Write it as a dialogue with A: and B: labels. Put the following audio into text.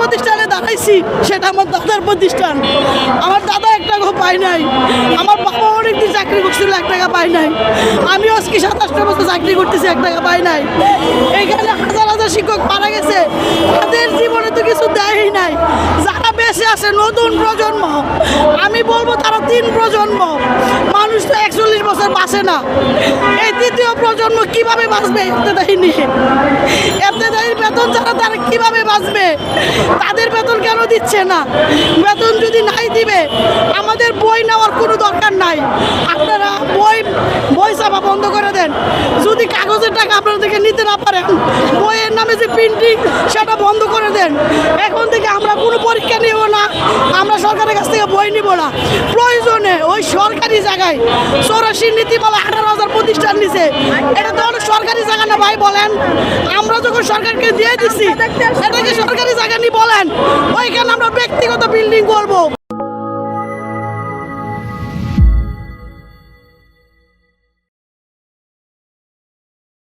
A: প্রতিষ্ঠানে দাঁড়াইছি সেটা আমার দাদার প্রতিষ্ঠান। আমার দাদা 1 টাকাও পায় নাই, আমার বাবা অনেকদিন চাকরি করছিল 1 টাকা পায় নাই, আমি আজকে 27টা বছর চাকরি করতেছি 1 টাকা পাই নাই। এইখানে হাজার হাজার শিক্ষক মারা গেছে, তাদের জীবনে তো কিছু দেয়ই নাই। যারা বেঁচে আছে নতুন প্রজন্ম, আমি বলবো তারা 3 প্রজন্ম, মানুষ তো 41 বছর বাঁচে না। এই 3য় প্রজন্ম কিভাবে বাঁচবে? ইবতেদায়ী নিয়ে ইবতেদায়ীর বেতন ছাড়া তারা কিভাবে বাঁচবে? তাদের বেতন কেন দিচ্ছে না? বেতন যদি নাই দিবে আমাদের বই নেওয়ার কোনো দরকার নাই, আপনারা বই ছাপা বন্ধ করে দেন। যদি কাগজের টাকা আপনারা থেকে নিতে না পারেন, বইয়ের নামে যে প্রিন্টিং সেটা বন্ধ করে দেন। এখন থেকে আমরা কোনো পরীক্ষা নিব না, আমরা সরকারের কাছ থেকে বই নিব না। প্রয়োজনে ওই সরকারি জায়গায় 84 নীতিমালা 18,000 প্রতিষ্ঠান নিছে, এটা তো অনেক সরকারি জায়গা না ভাই বলেন? আমরা যখন সরকারকে দিয়ে দিচ্ছি এটাকে সরকারি জায়গা নি বলেন, ওইখানে আমরা ব্যক্তিগত বিল্ডিং করব।